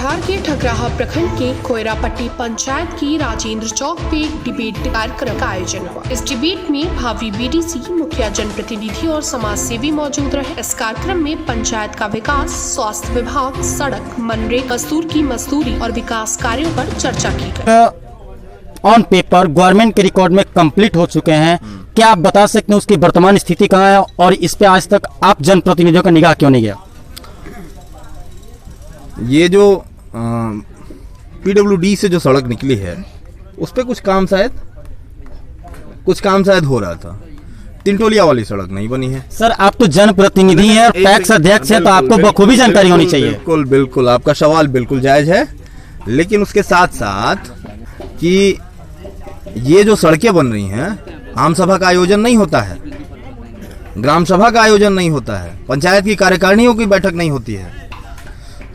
बिहार के ठकराहा प्रखंड के खोयरापट्टी पंचायत की राजेंद्र चौक पे एक डिबेट कार्यक्रम का आयोजन हुआ। इस डिबेट में भावी बीडीसी, मुखिया, जनप्रतिनिधि और समाज सेवी मौजूद रहे। इस कार्यक्रम में पंचायत का विकास, स्वास्थ्य विभाग, सड़क, मनरेगा मजदूर की मजदूरी और विकास कार्यों पर चर्चा की गई। ऑन पेपर गवर्नमेंट के रिकॉर्ड में कंप्लीट हो चुके हैं। क्या आप बता सकते हैं उसकी वर्तमान स्थिति कहाँ है और इस पे आज तक आप जनप्रतिनिधियों का निगाह क्यों नहीं गया? ये जो पीडब्ल्यूडी से जो सड़क निकली है उस पे कुछ काम शायद हो रहा था। तिनटोलिया वाली सड़क नहीं बनी है। सर, आप तो जनप्रतिनिधि हैं, टैक्स अध्यक्ष हैं, तो आपको बखूबी जानकारी होनी चाहिए। बिल्कुल बिल्कुल, आपका सवाल बिल्कुल जायज है, लेकिन उसके साथ साथ कि ये जो सड़कें बन रही हैं, आम सभा का आयोजन नहीं होता है, ग्राम सभा का आयोजन नहीं होता है, पंचायत की कार्यकारिणियों की बैठक नहीं होती है,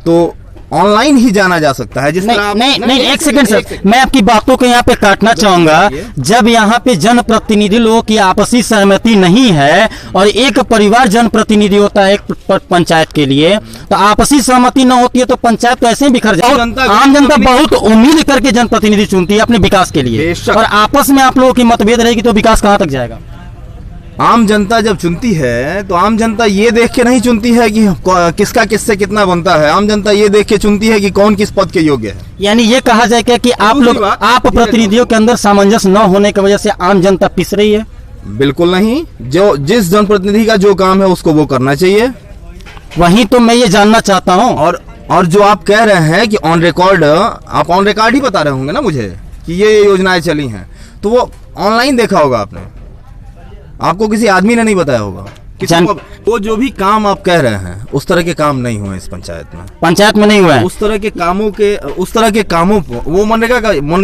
तो ऑनलाइन ही जाना जा सकता है। नहीं, एक सेकंड सर, मैं आपकी बातों को यहाँ पे काटना चाहूंगा। जब यहाँ पे जनप्रतिनिधि लोगों की आपसी सहमति नहीं है और एक परिवार जनप्रतिनिधि होता है एक पंचायत के लिए, तो आपसी सहमति न होती है तो पंचायत तो ऐसे ही बिखर जाए। आम जनता बहुत उम्मीद करके जनप्रतिनिधि चुनती है अपने विकास के लिए, और आपस में आप लोगों की मतभेद रहेगी तो विकास कहाँ तक जाएगा? आम जनता जब चुनती है तो आम जनता ये देख के नहीं चुनती है कि किसका किससे कितना बनता है। आम जनता ये देख के चुनती है कि कौन किस पद के योग्य है। यानी ये कहा जाए क्या कि आप प्रतिनिधियों के अंदर सामंजस्य न होने की वजह से आम जनता पिस रही है? बिल्कुल नहीं, जो जिस जनप्रतिनिधि का जो काम है उसको वो करना चाहिए। वही तो मैं ये जानना चाहता हूँ। और जो आप कह रहे हैं कि ऑन रिकॉर्ड, आप ऑन रिकॉर्ड ही बता रहे होंगे ना मुझे कि ये योजनाएं चली हैं, तो वो ऑनलाइन देखा होगा आपने, आपको किसी आदमी ने नहीं बताया होगा। वो जो भी काम आप कह रहे हैं उस तरह के काम नहीं हुए इस पंचायत में नहीं हुआ है। उस तरह के कामों वो मनरेगा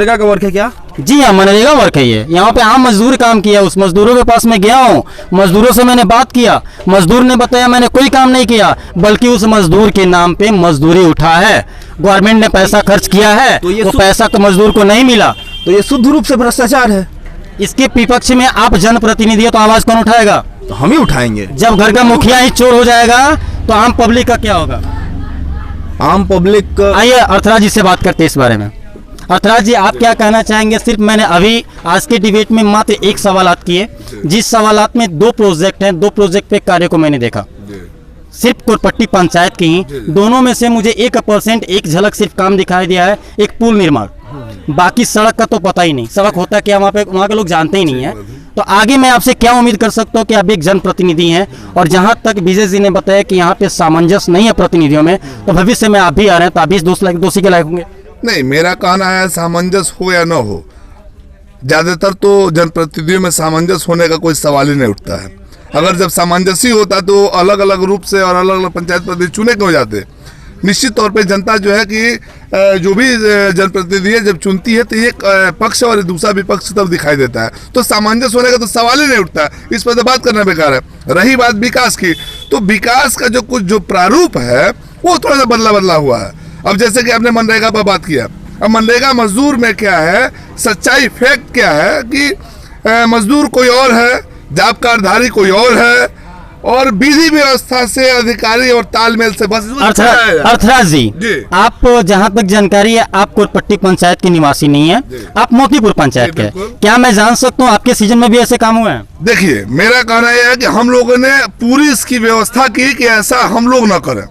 का वर्क है क्या? जी हाँ, मनरेगा वर्क है ये। यहाँ पे आम मजदूर काम किया, उस मजदूरों के पास में गया हूँ, मजदूरों से मैंने बात किया, मजदूर ने बताया मैंने कोई काम नहीं किया, बल्कि उस मजदूर के नाम पे मजदूरी उठा है। गवर्नमेंट ने पैसा खर्च किया है, तो वो पैसा मजदूर को नहीं मिला, तो ये शुद्ध रूप से भ्रष्टाचार है। इसके विपक्ष में आप जनप्रतिनिधि हो तो आवाज कौन उठाएगा? तो हम ही उठाएंगे। जब घर का मुखिया ही चोर हो जाएगा तो आम पब्लिक का क्या होगा? आम पब्लिक, आइए अर्थराज जी से बात करते हैं इस बारे में। अर्थराज जी, आप क्या कहना चाहेंगे? सिर्फ मैंने अभी आज के डिबेट में मात्र एक सवालात किए, जिस सवालात में 2 प्रोजेक्ट हैं, 2 प्रोजेक्ट पे कार्य को मैंने देखा, सिर्फ कोरपट्टी पंचायत की ही। दोनों में से मुझे 1% एक झलक सिर्फ काम दिखाई दिया है, एक पुल निर्माण, बाकी सड़क का तो पता ही नहीं। सड़क होता क्या वहाँ के लोग जानते ही नहीं है। तो आगे मैं आपसे क्या उम्मीद कर सकता हूँ कि आप एक जनप्रतिनिधि हैं, और जहाँ तक विजय जी ने बताया कि यहाँ पे सामंजस्य नहीं है प्रतिनिधियों में, तो भविष्य में आप भी आ रहे हैं तो आप भी दोषी के लायक होंगे। नहीं, मेरा कहना है सामंजस्य हो या न हो, ज्यादातर तो जनप्रतिनिधियों में सामंजस्य होने का कोई सवाल ही नहीं उठता है। अगर जब सामंजस्य होता तो अलग अलग रूप से और अलग अलग पंचायत प्रतिनिधि चुने क्यों जाते? निश्चित तौर पे जनता जो है कि जो भी जनप्रतिनिधि जब चुनती है तो एक पक्ष और दूसरा विपक्ष तब दिखाई देता है, तो सामंजस्य होने का तो सवाल ही नहीं उठता है। इस पर तो बात करना बेकार है। रही बात विकास की, तो विकास का जो प्रारूप है वो थोड़ा सा बदला हुआ है। अब जैसे कि आपने मनरेगा पर बात किया, अब मनरेगा मजदूर में क्या है, सच्चाई फैक्ट क्या है कि मजदूर कोई और है, जॉब कार्डधारी कोई और है, और विधि व्यवस्था से अधिकारी और तालमेल से बस। अर्थराज जी, आप जहां तक जानकारी है आप कोरपट्टी पंचायत के निवासी नहीं है, आप मोतीपुर पंचायत के। क्या मैं जान सकता हूं आपके सीजन में भी ऐसे काम हुए हैं? देखिए, मेरा कहना यह है कि हम लोगों ने पूरी इसकी व्यवस्था की कि ऐसा हम लोग न करें,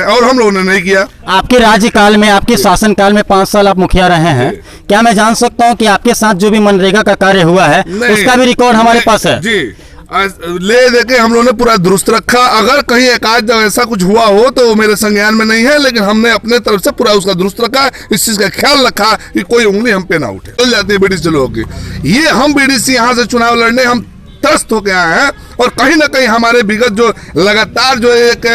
और हम लोगों ने नहीं किया। आपके राज्यकाल में, आपके शासनकाल में 5 साल आप मुखिया रहे हैं, क्या मैं जान सकता हूं कि आपके साथ जो भी मनरेगा का कार्य हुआ है उसका भी रिकॉर्ड हमारे पास है? जी, ले देके हम लोगों ने पूरा दुरुस्त रखा। अगर कहीं एकाध ऐसा कुछ हुआ हो तो मेरे संज्ञान में नहीं है, लेकिन हमने अपने तरफ से पूरा उसका दुरुस्त रखा, इस चीज का ख्याल रखा कि कोई उंगली हम पे ना उठे। चल जाती है बीडीसी लोगों की। ये हम बीडीसी यहाँ से चुनाव लड़ने हम त्रस्त होके आए हैं, और कहीं ना कहीं हमारे विगत जो लगातार जो एक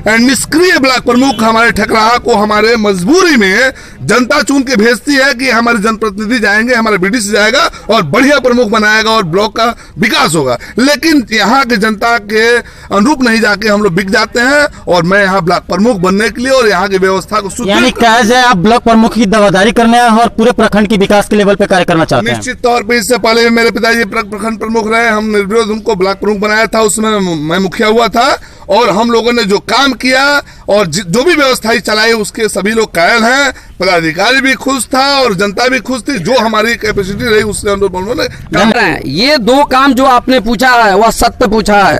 निष्क्रिय ब्लॉक प्रमुख हमारे ठकराहा को हमारे मजबूरी में जनता चुन के भेजती है कि हमारे जनप्रतिनिधि जाएंगे, हमारे बीडीसी जाएगा और बढ़िया प्रमुख बनाएगा और ब्लॉक का विकास होगा। लेकिन यहाँ के जनता के अनुरूप नहीं जाके हम लोग बिक जाते हैं, और मैं यहाँ ब्लॉक प्रमुख बनने के लिए और यहाँ की व्यवस्था को, यानी कहा जाए आप ब्लॉक प्रमुख की दावेदारी करने और पूरे प्रखंड की विकास के लेवल पे कार्य करना चाहते हैं? निश्चित तौर पर। इससे पहले मेरे पिताजी प्रखंड प्रमुख रहे, हम निर्विरोध उनको ब्लॉक प्रमुख बनाया था, उसमें मैं मुखिया हुआ था, और हम लोगों ने जो काम किया और जो भी व्यवस्थाएं चलाई उसके सभी लोग कायल हैं। पदाधिकारी भी खुश था और जनता भी खुश थी। जो हमारी कैपेसिटी रही उससे हम लोगों ने काम। ये दो काम जो आपने पूछा है वह सत्य पूछा है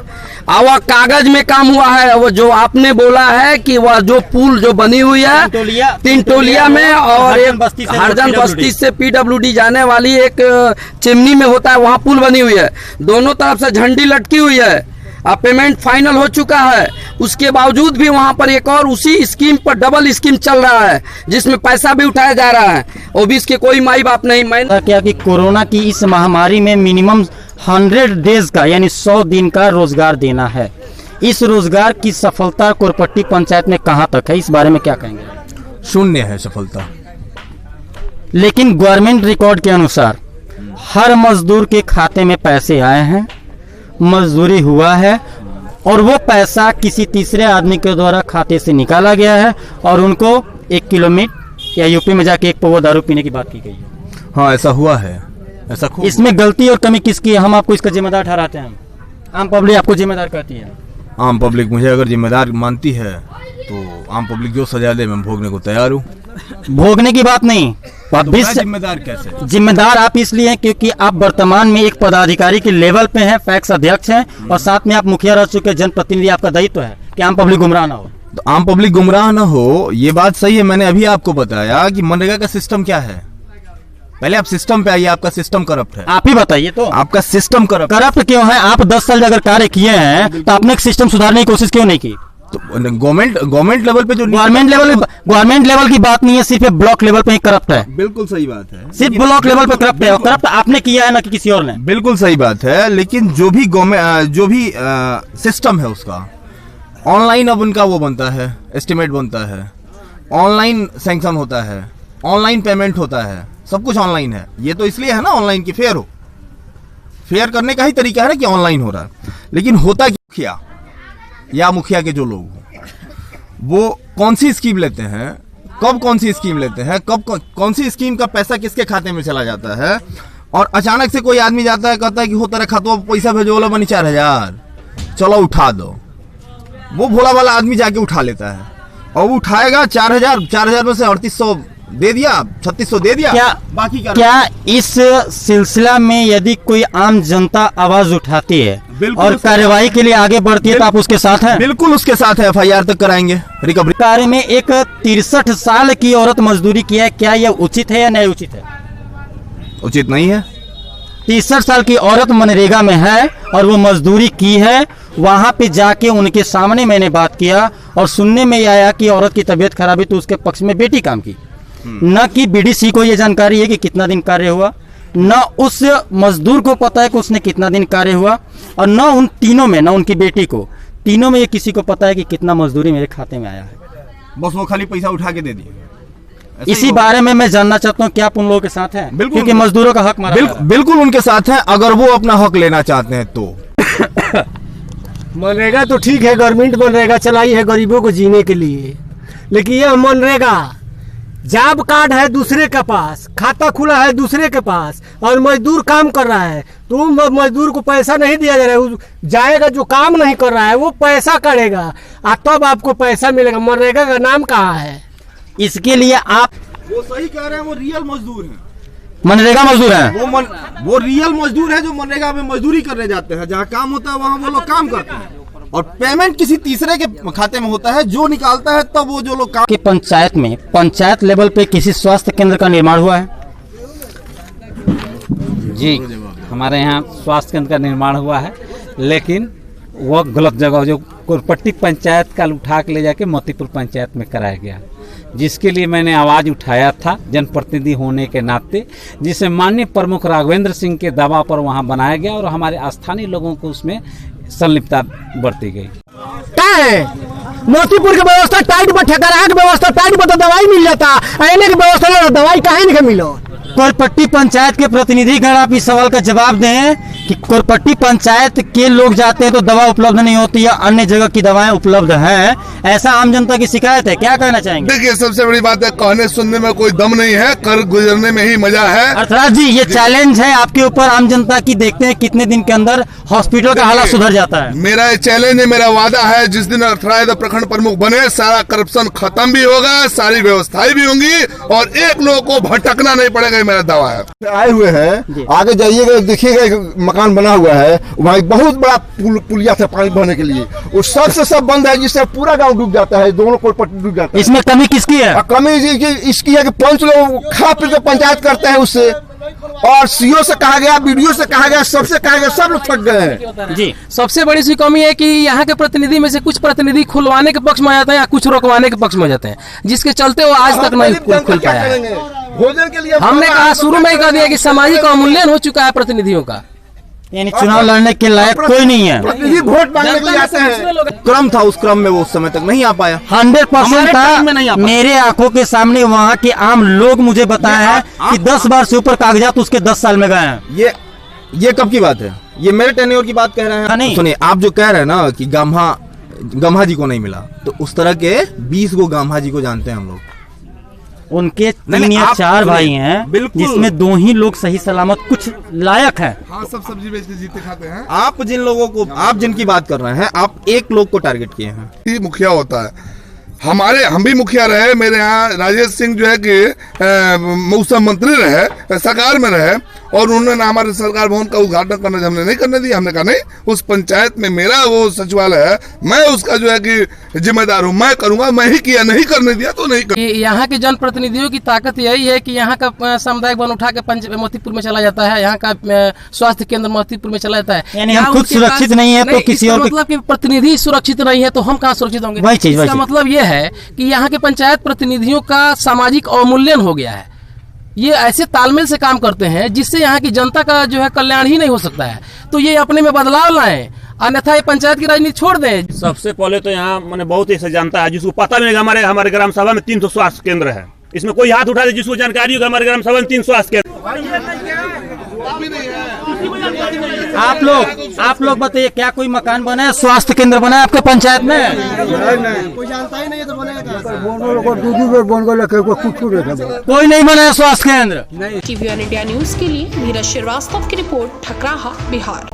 और वह कागज में काम हुआ है। वो जो आपने बोला है कि वह जो पुल जो बनी हुई है तीनटोलिया में और हरजन बस्ती से PWD जाने वाली एक चिमनी में होता है, वहाँ पुल बनी हुई है। दोनों तरफ से झंडी लटकी हुई है। अब पेमेंट फाइनल हो चुका है, उसके बावजूद भी वहाँ पर एक और उसी स्कीम पर डबल स्कीम चल रहा है जिसमें पैसा भी उठाया जा रहा है। वो भी इसके कोई माई बाप नहीं। मैं क्या कि कोरोना की इस महामारी में मिनिमम 100 डेज का यानी 100 दिन का रोजगार देना है। इस रोजगार की सफलता कोरपट्टी पंचायत में कहाँ तक है, इस बारे में क्या कहेंगे? शून्य है सफलता। लेकिन गवर्नमेंट रिकॉर्ड के अनुसार हर मजदूर के खाते में पैसे आए हैं, मजदूरी हुआ है और वो पैसा किसी तीसरे आदमी के द्वारा खाते से निकाला गया है और उनको 1 किलो मीट या यूपी में जाके 1 पौवा दारू पीने की बात की गई है। हाँ, ऐसा हुआ है, ऐसा खूब। इसमें गलती और कमी किसकी है? हम आपको इसका जिम्मेदार ठहराते हैं। आम पब्लिक आपको जिम्मेदार कहती है। आम पब्लिक मुझे अगर जिम्मेदार मानती है तो आम पब्लिक जो सजा दे मैं भोगने को तैयार हूँ। भोगने की बात नहीं, जिम्मेदार कैसे? जिम्मेदार आप इसलिए हैं क्योंकि आप वर्तमान में एक पदाधिकारी के लेवल पे हैं, पैक्स अध्यक्ष हैं और साथ में आप मुखिया रह चुके जनप्रतिनिधि। आपका दायित्व है कि आम पब्लिक गुमराह ना हो। तो आम पब्लिक गुमराह ना हो, ये बात सही है। मैंने अभी आपको बताया कि मनरेगा का सिस्टम क्या है। पहले आप सिस्टम पे आइए। आपका सिस्टम करप्ट है। आप ही बताइए तो, आपका सिस्टम करप्ट क्यों है? आप 10 साल अगर कार्य किए हैं तो आपने सिस्टम सुधारने की कोशिश क्यों नहीं की? तो गवर्नमेंट लेवल पे जो गवर्नमेंट लेवल की बात नहीं है, सिर्फ एक लेवल पे ही करप्ट है। बिल्कुल सही बात है, सिर्फ ब्लॉक लेवल पे करप्ट है। करप्ट आपने किया है ना कि किसी और ने? बिल्कुल सही बात है। लेकिन जो भी सिस्टम है उसका ऑनलाइन अब उनका वो बनता है, एस्टिमेट बनता है, ऑनलाइन सैंक्शन होता है, ऑनलाइन पेमेंट होता है, सब कुछ ऑनलाइन है। ये तो इसलिए है ना ऑनलाइन की फेयर हो। फेयर करने का ही तरीका है ना कि ऑनलाइन हो रहा है। लेकिन होता क्या, या मुखिया के जो लोग हो वो कौन सी स्कीम लेते हैं, कब कौन सी स्कीम लेते हैं, कब कौन सी स्कीम का पैसा किसके खाते में चला जाता है। और अचानक से कोई आदमी जाता है, कहता है कि हो तेरा खातों पैसा भेजो, बोला बनी 4000, चलो उठा दो। वो भोला वाला आदमी जाके उठा लेता है और वो उठाएगा 4000 में से 3800 दे दिया, 3600 दे दिया। बाकी क्या इस सिलसिला में यदि कोई आम जनता आवाज उठाती है और कार्रवाई के लिए आगे बढ़ती है तो आप उसके साथ हैं? बिल्कुल उसके साथ है। FIR तक कराएंगे। रिकवरी कार्य में एक 63 साल की औरत मजदूरी किया है, क्या यह उचित है या नहीं उचित है? उचित नहीं है। 63 साल की औरत मनरेगा में है और वो मजदूरी की है। वहां पे जाके उनके सामने मैंने बात किया और सुनने में आया कि औरत की तबीयत खराब है तो उसके पक्ष में बेटी काम की। न कि BDC को ये जानकारी है कि कितना दिन कार्य हुआ, न उस मजदूर को पता है कि उसने कितना दिन कार्य हुआ और न उन तीनों में, न उनकी बेटी को, तीनों में ये किसी को पता है कि कितना मजदूरी मेरे खाते में आया है। बस वो खाली पैसा उठा के दे दिए। इसी बारे में मैं जानना चाहता हूँ क्या आप उन लोगों के साथ हैं? क्योंकि मजदूरों का हक मारा बिल्कुल उनके साथ है, अगर वो अपना हक लेना चाहते हैं तो। मनरेगा तो ठीक है, गवर्नमेंट मनरेगा चलाई है गरीबों को जीने के लिए, लेकिन यह मनरेगा जॉब कार्ड है दूसरे के पास, खाता खुला है दूसरे के पास और मजदूर काम कर रहा है तो मजदूर को पैसा नहीं दिया जा रहा है। जाएगा जो काम नहीं कर रहा है वो पैसा करेगा और तब आपको पैसा मिलेगा। मनरेगा का नाम कहाँ है? इसके लिए आप वो सही कह रहे हैं, वो रियल मजदूर हैं, मनरेगा मजदूर हैं। वो रियल मजदूर है जो मनरेगा में मजदूरी करने जाते हैं। जहाँ काम होता है वहाँ वो लोग काम करते हैं और पेमेंट किसी तीसरे के खाते में होता है, जो निकालता है तब वो जो लोग काम। कि पंचायत में, पंचायत लेवल पे किसी स्वास्थ्य केंद्र का निर्माण हुआ है? जी, हमारे यहाँ स्वास्थ्य केंद्र का निर्माण हुआ है, लेकिन वह गलत जगह जो कोरपट्टी पंचायत का उठा के ले जाके मोतीपुर पंचायत में कराया गया, जिसके लिए मैंने आवाज़ उठाया था जनप्रतिनिधि होने के नाते, जिसे माननीय प्रमुख राघवेंद्र सिंह के दबाव पर वहाँ बनाया गया और हमारे स्थानीय लोगों को उसमें संलिप्तता बरती गई। क्या है मोतीपुर की व्यवस्था टाइट पर, ठेकेदार की व्यवस्था टाइट पर तो दवाई मिल जाता, आने की व्यवस्था दवाई कहीं नहीं मिलो। कोरपट्टी पंचायत के प्रतिनिधिगण आप इस सवाल का जवाब दें कि कोरपट्टी पंचायत के लोग जाते हैं तो दवा उपलब्ध नहीं होती या अन्य जगह की दवाएं उपलब्ध हैं, ऐसा आम जनता की शिकायत है, क्या कहना चाहेंगे? देखिए, सबसे बड़ी बात है, कहने सुनने में कोई दम नहीं है, कर गुजरने में ही मजा है। अर्थराज जी, ये चैलेंज है आपके ऊपर आम जनता की, देखते हैं कितने दिन के अंदर हॉस्पिटल का हालत सुधर जाता है। मेरा ये चैलेंज है, मेरा वादा है, जिस दिन अर्थराज प्रखंड प्रमुख बने सारा करप्शन खत्म भी होगा, सारी व्यवस्थाएं भी होंगी और एक लोग को भटकना नहीं पड़ेगा, मेरा दावा है। आए हुए हैं, आगे जाइएगा देखिएगा एक मकान बना हुआ है, वहाँ एक बहुत बड़ा पुलिया था पानी बहने के लिए, उस सबसे सब बंद है, जिससे पूरा गांव डूब जाता है, दोनों कोरपट्टी डूब जाता है। इसमें कमी किसकी है? कमी इसकी है कि 5 लोग खा पी के पंचायत करते हैं उससे, और सीओ से कहा गया, बीडीओ से कहा गया, सबसे कहा गया, सब लोग थक गए हैं जी। सबसे बड़ी सी कमी है कि यहाँ के प्रतिनिधि में से कुछ प्रतिनिधि खुलवाने के पक्ष में आ जाते हैं या कुछ रोकवाने के पक्ष में आ जाते हैं, जिसके चलते वो आज तक नहीं खुल पाया है। भोजन के लिए हमने कहा, शुरू में ही कह दिया कि सामाजिक अवमूल्यन हो चुका है प्रतिनिधियों का, यानी चुनाव लड़ने के लायक कोई नहीं है। प्रतिनिधि वोट मांगने के लिए आते हैं। क्रम था, उस क्रम में वो उस समय तक नहीं आ पाया। 100% था। मेरे आंखों के सामने वहाँ के आम लोग मुझे बताया है कि 10 बार से ऊपर कागजात उसके 10 साल में गए हैं। ये कब की बात है? ये मेरे टेन्योर की बात कह रहे हैं? नहीं। सुनिए, आप जो कह रहे हैं ना कि गम्हा जी को नहीं मिला, तो उस तरह के 20 गो गम्हा जी को जानते हैं हम लोग। उनके 3 या 4 भाई हैं, जिसमें 2 ही लोग सही सलामत कुछ लायक हैं। हाँ, सब सब्जी बेच के जीते खाते हैं। आप जिनकी बात कर रहे हैं, आप एक लोग को टारगेट किए हैं। ये मुखिया होता है, हम भी मुखिया रहे। मेरे यहाँ राजेश सिंह जो है कि मौसम मंत्री रहे, सरकार में रहे, और उन्होंने हमारे सरकार भवन का उद्घाटन करने हमने नहीं करने दिया। हमने कहा नहीं, उस पंचायत में मेरा वो सचिवालय है, मैं उसका जो है कि जिम्मेदार हूँ, मैं करूंगा। मैं ही किया, नहीं करने दिया तो नहीं कर। यहाँ के जनप्रतिनिधियों की ताकत यही है कि यहाँ का सामुदायिक भवन उठा के मोतीपुर में चला जाता है, यहाँ का स्वास्थ्य केंद्र मोतीपुर में चला जाता है। यानी हम खुद सुरक्षित नहीं है तो किसी और, मतलब कि प्रतिनिधि सुरक्षित नहीं है तो हम कहाँ सुरक्षित होंगे? इसका मतलब ये है कि यहाँ के पंचायत प्रतिनिधियों का सामाजिक अवमूल्यन हो गया है। ये ऐसे तालमेल से काम करते हैं जिससे यहाँ की जनता का जो है कल्याण ही नहीं हो सकता है। तो ये अपने में बदलाव लाएं, अन्यथा ये पंचायत की राजनीति छोड़ दें। सबसे पहले तो यहाँ मैंने बहुत ही जानता है, जिसको पता नहीं हमारे ग्राम सभा में 300 स्वास्थ्य केंद्र है। इसमें कोई हाथ उठा दे जिसको जानकारी होगा हमारे ग्राम सभा में 300 स्वास्थ्य केंद्र। आप लोग बताइए, क्या कोई मकान बना है, स्वास्थ्य केंद्र बना है आपके पंचायत में? कोई जानता ही नहीं है तो बनेगा कैसे? कोई नहीं बना है स्वास्थ्य केंद्र। TVN इंडिया न्यूज के लिए धीरज श्रीवास्तव की रिपोर्ट, ठकराहा, बिहार।